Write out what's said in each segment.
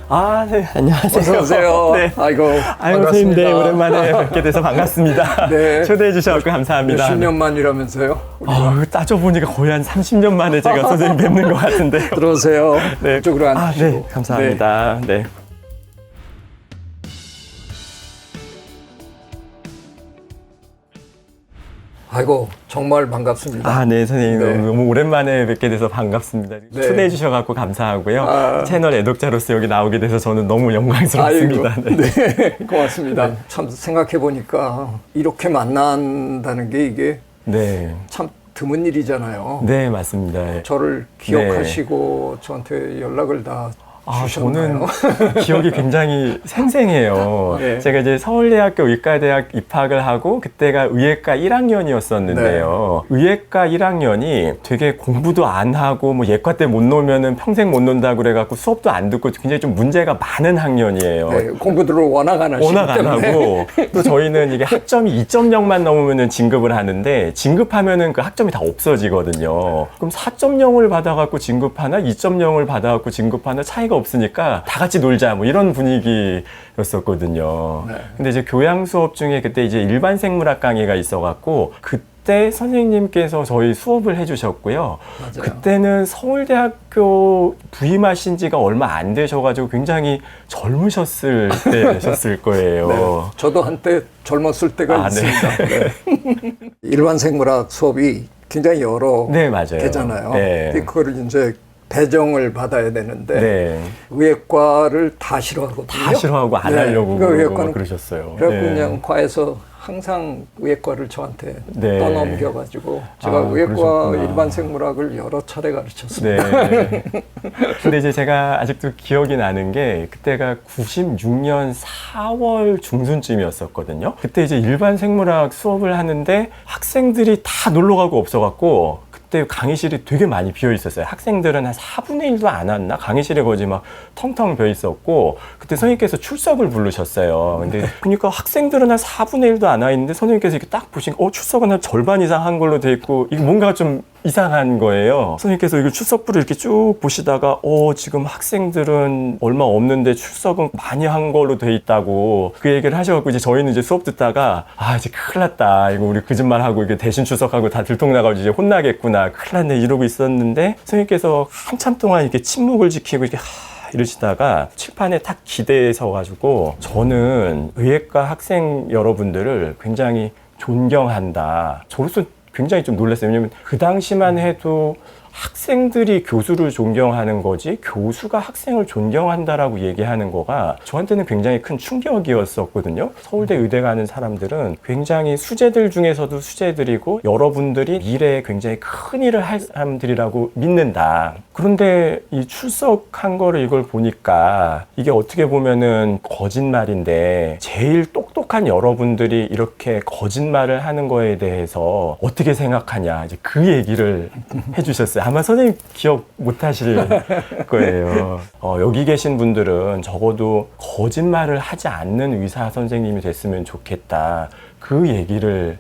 아, 네, 안녕하세요. 어서 오세요. 네. 아이고, 선생님, 네, 오랜만에 뵙게 돼서 반갑습니다. 네. 초대해 주셔서 감사합니다. 몇십 년 만이라면서요? 따져보니까 거의 한 30년 만에 제가 선생님 뵙는 것 같은데요. 들어오세요. 네. 이쪽으로 앉으시고. 네, 감사합니다. 네. 아이고, 정말 반갑습니다. 네, 선생님. 네. 너무 오랜만에 뵙게 돼서 반갑습니다. 네. 초대해 주셔서 감사하고요. 채널 애독자로서 여기 나오게 돼서 저는 너무 영광스럽습니다. 아이고, 네. 고맙습니다. 참 생각해보니까 이렇게 만난다는 게 이게 네. 참 드문 일이잖아요. 네, 맞습니다. 저를 기억하시고 저한테 연락을 다 주셨나요? 저는 기억이 굉장히 생생해요. 네. 제가 이제 서울대학교 의과대학 입학을 하고 그때가 의예과 1학년이었었는데요. 네. 의예과 1학년이 되게 공부도 안 하고 뭐 예과 때 못 놀면은 평생 못 논다고 그래갖고 수업도 안 듣고 굉장히 좀 문제가 많은 학년이에요. 네, 공부들을 워낙 안 하시기 워낙 안 하고 또 저희는 이게 학점이 2.0만 넘으면은 진급을 하는데 진급하면은 그 학점이 다 없어지거든요. 그럼 4.0을 받아갖고 진급하나 2.0을 받아갖고 진급하나 차이가 없으니까 다 같이 놀자 뭐 이런 분위기였었거든요. 네. 근데 이제 교양 수업 중에 그때 이제 일반 생물학 강의가 있어갖고 그때 선생님께서 저희 수업을 해주셨고요. 맞아요. 그때는 서울대학교 부임하신 지가 얼마 안 되셔가지고 굉장히 젊으셨을 때셨을 거예요. 네. 저도 한때 젊었을 때가 있습니다. 네. 네. 일반 생물학 수업이 굉장히 여러 네, 맞아요. 개잖아요. 네. 그거를 이제 배정을 받아야 되는데 네. 의예과를 다 싫어하거든요. 다 싫어하고 안 하려고 그러고 그러셨어요. 그래서 그냥 과에서 항상 의예과를 저한테 떠넘겨가지고 제가 의예과 그러셨구나. 일반 생물학을 여러 차례 가르쳤습니다. 네. 근데 이제 제가 아직도 기억이 나는 게 그때가 96년 4월 중순쯤이었었거든요. 그때 이제 일반 생물학 수업을 하는데 학생들이 다 놀러 가고 없어갖고 그때 강의실이 되게 많이 비어 있었어요. 학생들은 한 4분의 1도 안 왔나? 강의실에 거의 막 텅텅 비어 있었고 그때 선생님께서 출석을 부르셨어요. 근데 그러니까 학생들은 한 4분의 1도 안 와 있는데 선생님께서 이렇게 딱 보시니까 출석은 한 절반 이상 한 걸로 돼 있고 이게 뭔가 좀 이상한 거예요. 선생님께서 이거 출석부를 이렇게 쭉 보시다가 지금 학생들은 얼마 없는데 출석은 많이 한 걸로 돼 있다고 그 얘기를 하셔갖고 이제 저희는 이제 수업 듣다가 이제 큰일 났다. 이거 우리 거짓말하고 이게 대신 출석하고 다 들통나가지고 이제 혼나겠구나. 큰일 났네 이러고 있었는데 선생님께서 한참 동안 이렇게 침묵을 지키고 이렇게 이러시다가 칠판에 딱 기대서가지고 저는 의예과 학생 여러분들을 굉장히 존경한다. 저로서 굉장히 좀 놀랐어요. 왜냐면 그 당시만 해도 학생들이 교수를 존경하는 거지 교수가 학생을 존경한다라고 얘기하는 거가 저한테는 굉장히 큰 충격이었었거든요. 서울대 의대 가는 사람들은 굉장히 수재들 중에서도 수재들이고 여러분들이 미래에 굉장히 큰 일을 할 사람들이라고 믿는다. 그런데 이 출석한 거를 이걸 보니까 이게 어떻게 보면은 거짓말인데 제일 똑똑한 여러분들이 이렇게 거짓말을 하는 거에 대해서 어떻게 생각하냐 이제 그 얘기를 해주셨어요. 아마 선생님 기억 못 하실 거예요. 여기 계신 분들은 적어도 거짓말을 하지 않는 의사 선생님이 됐으면 좋겠다. 그 얘기를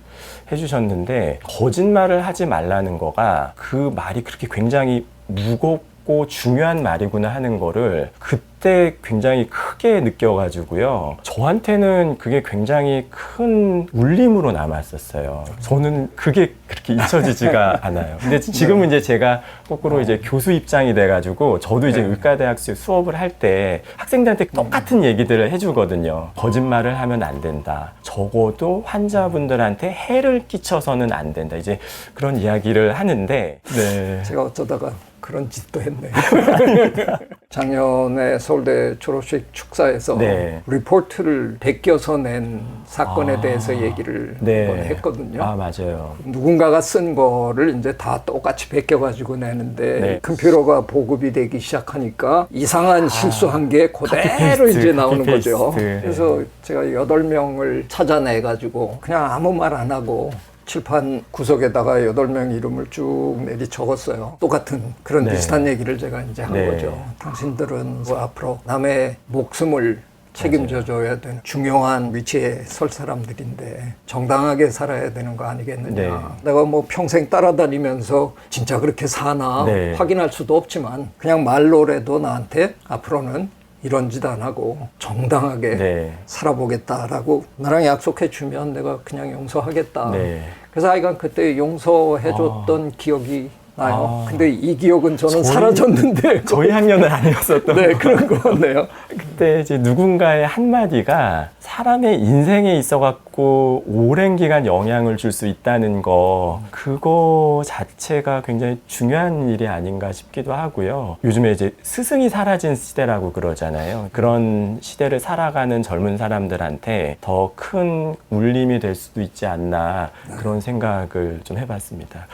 해주셨는데 거짓말을 하지 말라는 거가 그 말이 그렇게 굉장히 무겁고 중요한 말이구나 하는 거를 그때 굉장히 크게 느껴가지고요. 저한테는 그게 굉장히 큰 울림으로 남았었어요. 저는 그게 그렇게 잊혀지지가 않아요. 근데 지금은 이제 제가 거꾸로 이제 교수 입장이 돼가지고 저도 이제 의과대학 수업을 할 때 학생들한테 똑같은 얘기들을 해주거든요. 거짓말을 하면 안 된다. 적어도 환자분들한테 해를 끼쳐서는 안 된다. 이제 그런 이야기를 하는데 네. 제가 어쩌다가 그런 짓도 했네요. 작년에 서울대 졸업식 축사에서 리포트를 베껴서 낸 사건에 대해서 얘기를 한번 했거든요. 맞아요. 누군가가 쓴 거를 이제 다 똑같이 베껴가지고 내는데 컴퓨터가 보급이 되기 시작하니까 이상한 실수한 게 그대로 이제 나오는 거죠. 그래서 제가 8명을 찾아내가지고 그냥 아무 말 안 하고 칠판 구석에다가 8명 이름을 쭉 내리 적었어요. 똑같은 그런 비슷한 얘기를 제가 이제 한 거죠. 당신들은 뭐 앞으로 남의 목숨을 책임져줘야 되는 중요한 위치에 설 사람들인데 정당하게 살아야 되는 거 아니겠느냐. 내가 뭐 평생 따라다니면서 진짜 그렇게 사나 확인할 수도 없지만 그냥 말로라도 나한테 앞으로는 이런 짓 안 하고 정당하게 네. 살아보겠다라고 나랑 약속해 주면 내가 그냥 용서하겠다. 네. 그래서 하여간 그때 용서해 줬던 기억이 나요. 아. 근데 이 기억은 저는 사라졌는데 저희 학년은 아니었었던 네, 것 그런 거 같네요. 그때 이제 누군가의 한마디가 사람의 인생에 있어갖고 오랜 기간 영향을 줄 수 있다는 거, 그거 자체가 굉장히 중요한 일이 아닌가 싶기도 하고요. 요즘에 이제 스승이 사라진 시대라고 그러잖아요. 그런 시대를 살아가는 젊은 사람들한테 더 큰 울림이 될 수도 있지 않나, 그런 생각을 좀 해봤습니다.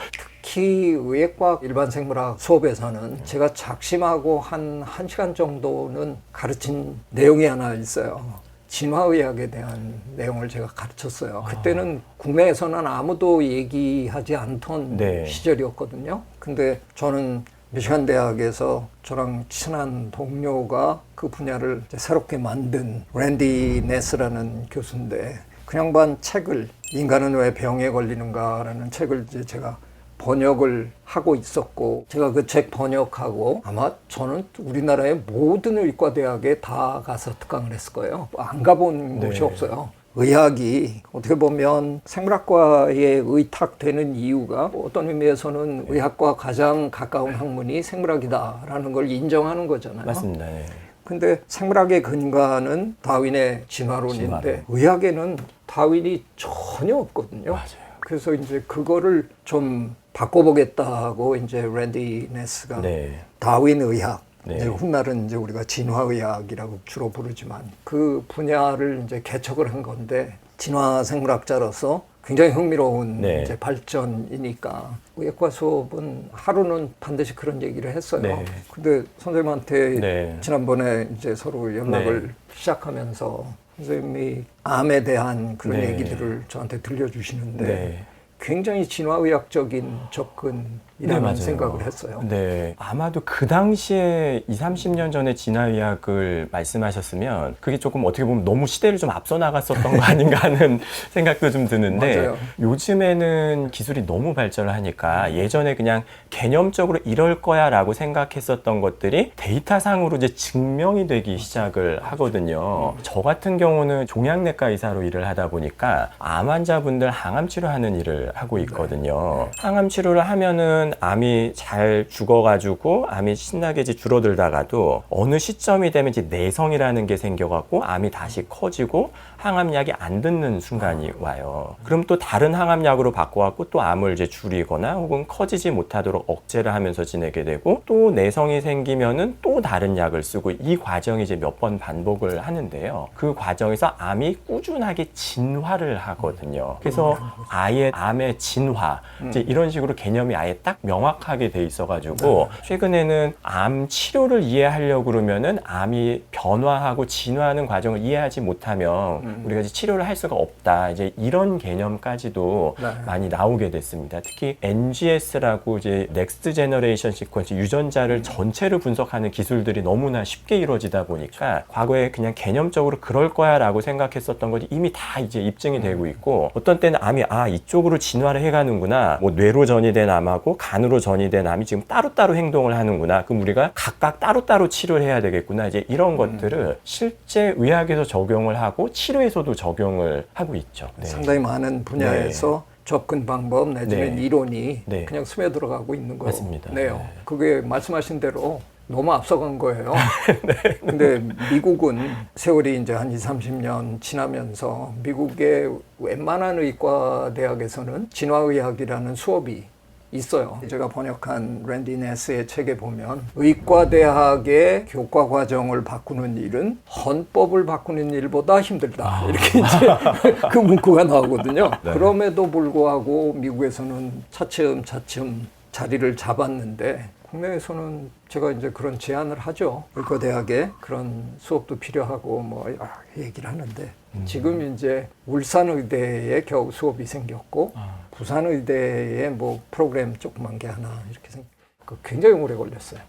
특히 의학과학 일반생물학 수업에서는 제가 작심하고 한 1시간 정도는 가르친 내용이 하나 있어요. 진화의학에 대한 내용을 제가 가르쳤어요. 그때는 국내에서는 아무도 얘기하지 않던 네. 시절이었거든요. 근데 저는 미시간 대학에서 저랑 친한 동료가 그 분야를 이제 새롭게 만든 랜디 네스라는 교수인데, 그 양반 책을 인간은 왜 병에 걸리는가라는 책을 이제 제가 번역을 하고 있었고, 제가 그 책 번역하고 아마 저는 우리나라의 모든 의과대학에 다 가서 특강을 했을 거예요. 안 가본 네. 곳이 없어요. 의학이 어떻게 보면 생물학과에 의탁되는 이유가 어떤 의미에서는 의학과 가장 가까운 학문이 생물학이다라는 걸 인정하는 거잖아요. 맞습니다. 네. 근데 생물학의 근간은 다윈의 진화론인데 의학에는 다윈이 전혀 없거든요. 맞아요. 그래서 이제 그거를 좀 바꿔보겠다고 이제 랜디 네스가 네. 다윈 의학, 네. 이제 훗날은 이제 우리가 진화의학이라고 주로 부르지만 그 분야를 이제 개척을 한 건데, 진화 생물학자로서 굉장히 흥미로운 네. 이제 발전이니까 의학과 수업은 하루는 반드시 그런 얘기를 했어요. 네. 근데 선생님한테 네. 지난번에 이제 서로 연락을 네. 시작하면서 선생님이 암에 대한 그런 네. 얘기들을 저한테 들려주시는데 네. 굉장히 진화의학적인 접근이라는 맞아요. 생각을 했어요. 네. 아마도 그 당시에 20, 30년 전에 진화의학을 말씀하셨으면 그게 조금 어떻게 보면 너무 시대를 좀 앞서 나갔었던 거 아닌가 하는 생각도 좀 드는데, 맞아요. 요즘에는 기술이 너무 발전을 하니까 예전에 그냥 개념적으로 이럴 거야 라고 생각했었던 것들이 데이터상으로 이제 증명이 되기 시작을 하거든요. 저 같은 경우는 종양내과 의사로 일을 하다 보니까 암 환자분들 항암 치료하는 일을 하고 있거든요. 항암 치료를 하면은 암이 잘 죽어가지고 암이 신나게 이제 줄어들다가도 어느 시점이 되면 이제 내성이라는 게 생겨갖고 암이 다시 커지고 항암약이 안 듣는 순간이 와요. 그럼 또 다른 항암약으로 바꿔갖고 또 암을 이제 줄이거나 혹은 커지지 못하도록 억제를 하면서 지내게 되고, 또 내성이 생기면은 또 다른 약을 쓰고, 이 과정이 이제 몇 번 반복을 하는데요. 그 과정에서 암이 꾸준하게 진화를 하거든요. 그래서 아예 암의 진화, 이제 이런 식으로 개념이 아예 딱 명확하게 돼 있어가지고 최근에는 암 치료를 이해하려고 그러면은 암이 변화하고 진화하는 과정을 이해하지 못하면 우리가 이제 치료를 할 수가 없다. 이제 이런 개념까지도 네. 많이 나오게 됐습니다. 특히 NGS라고 이제 넥스트 제너레이션 시퀀스, 유전자를 전체를 분석하는 기술들이 너무나 쉽게 이루어지다 보니까 과거에 그냥 개념적으로 그럴 거야라고 생각했었던 것이 이미 다 이제 입증이 되고 있고, 어떤 때는 암이 이쪽으로 진화를 해가는구나, 뭐 뇌로 전이된 암하고 간으로 전이된 암이 지금 따로따로 행동을 하는구나, 그럼 우리가 각각 따로따로 치료를 해야 되겠구나, 이제 이런 것들을 실제 의학에서 적용을 하고 치료에서도 적용을 하고 있죠. 네. 상당히 많은 분야에서 접근 방법 내지는 네. 이론이 네. 그냥 스며들어가고 있는 맞습니다. 거네요. 네. 그게 말씀하신 대로 너무 앞서간 거예요. 근데 미국은 세월이 이제 한 20, 30년 지나면서 미국의 웬만한 의과 대학에서는 진화의학이라는 수업이 있어요. 제가 번역한 랜디 네스의 책에 보면 의과대학의 교과 과정을 바꾸는 일은 헌법을 바꾸는 일보다 힘들다. 이렇게 이제 그 문구가 나오거든요. 네. 그럼에도 불구하고 미국에서는 차츰차츰 자리를 잡았는데, 국내에서는 제가 이제 그런 제안을 하죠. 의과대학에 그런 수업도 필요하고 뭐 여러 얘기를 하는데, 지금 이제 울산의대에 겨우 수업이 생겼고 부산의대에 뭐 프로그램 조그만 게 하나 이렇게 굉장히 오래 걸렸어요.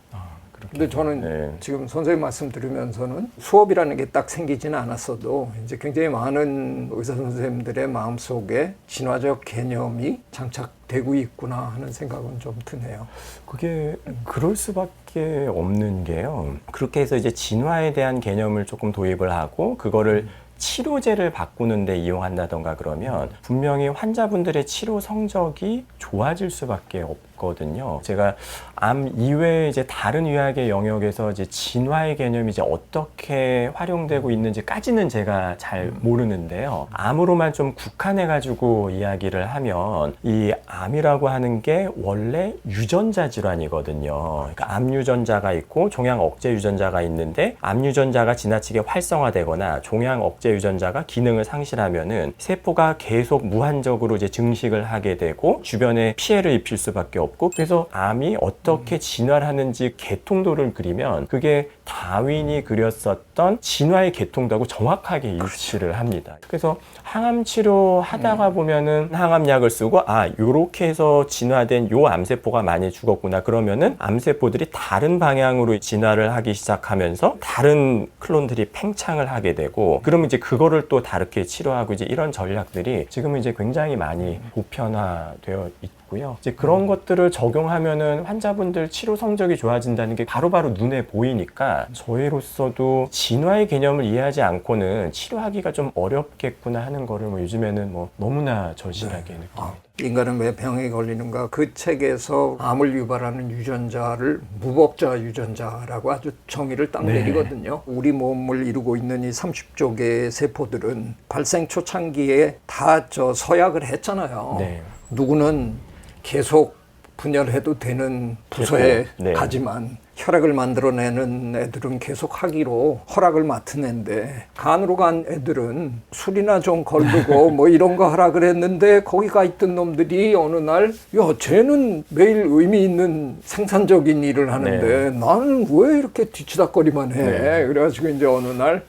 근데 저는 네. 지금 선생님 말씀 들으면서는 수업이라는 게 딱 생기지는 않았어도 이제 굉장히 많은 의사 선생님들의 마음속에 진화적 개념이 장착되고 있구나 하는 생각은 좀 드네요. 그게 그럴 수밖에 없는 게요. 그렇게 해서 이제 진화에 대한 개념을 조금 도입을 하고 그거를 치료제를 바꾸는 데 이용한다던가 그러면 분명히 환자분들의 치료 성적이 좋아질 수밖에 없거든요. 제가 암 이외에 이제 다른 의학의 영역에서 이제 진화의 개념이 이제 어떻게 활용되고 있는지까지는 제가 잘 모르는데요. 암으로만 좀 국한해 가지고 이야기를 하면 이 암이라고 하는 게 원래 유전자 질환이거든요. 그러니까 암 유전자가 있고 종양 억제 유전자가 있는데 암 유전자가 지나치게 활성화되거나 종양 억제 유전자가 기능을 상실하면은 세포가 계속 무한적으로 이제 증식을 하게 되고 주변에 피해를 입힐 수밖에 없고 그래서 암이 어떻게 진화를 하는지 계통도를 그리면 그게 다윈이 그렸었던 진화의 계통도하고 정확하게 일치를 합니다. 그래서 항암 치료 하다가 보면은 항암약을 쓰고 요렇게 해서 진화된 요 암세포가 많이 죽었구나 그러면은 암세포들이 다른 방향으로 진화를 하기 시작하면서 다른 클론들이 팽창을 하게 되고 그러면 이제 그거를 또 다르게 치료하고 이제 이런 전략들이 지금은 이제 굉장히 많이 보편화되어 있고요. 이제 그런 것들을 적용하면은 환자분들 치료 성적이 좋아진다는 게 바로바로 눈에 보이니까 저희로서도 진화의 개념을 이해하지 않고는 치료하기가 좀 어렵겠구나 하는 거를 뭐 요즘에는 뭐 너무나 절실하게 느낍니다. 인간은 왜 병에 걸리는가? 그 책에서 암을 유발하는 유전자를 무법자 유전자라고 아주 정의를 딱 내리거든요. 우리 몸을 이루고 있는 이 30조 개의 세포들은 발생 초창기에 다 서약을 했잖아요. 네. 누구는 계속 분열해도 되는 부서에 가지만 혈액을 만들어내는 애들은 계속 하기로 허락을 맡은 애인데 간으로 간 애들은 술이나 좀 걸르고 뭐 이런 거 하락을 했는데 거기 가 있던 놈들이 어느 날 쟤는 매일 의미 있는 생산적인 일을 하는데 나는 왜 이렇게 뒤치다거리만 해. 그래가지고 이제 어느 날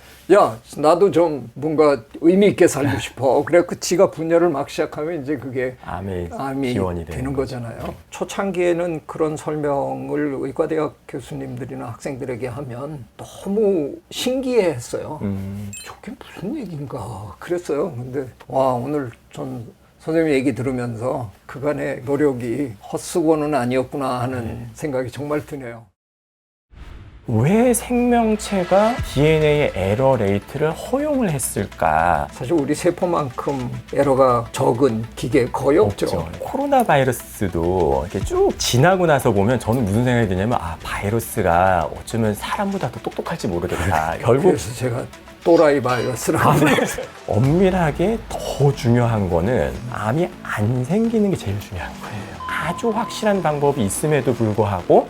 나도 좀 뭔가 의미 있게 살고 싶어. 그래 지가 분열을 막 시작하면 이제 그게 암이 기원이 되는 거잖아요. 초창기에는 그런 설명을 의과대학 교수님들이나 학생들에게 하면 너무 신기해했어요. 저게 무슨 얘기인가 그랬어요. 근데 오늘 전 선생님 얘기 들으면서 그간의 노력이 헛수고는 아니었구나 하는 생각이 정말 드네요. 왜 생명체가 DNA의 에러 레이트를 허용을 했을까? 사실 우리 세포만큼 에러가 적은 기계 거의 없죠. 코로나 바이러스도 이렇게 쭉 지나고 나서 보면 저는 무슨 생각이 드냐면 바이러스가 어쩌면 사람보다 더 똑똑할지 모르겠다. 결국 그래서 제가 또라이 바이러스라고 엄밀하게 더 중요한 거는 암이 안 생기는 게 제일 중요한 거예요. 아주 확실한 방법이 있음에도 불구하고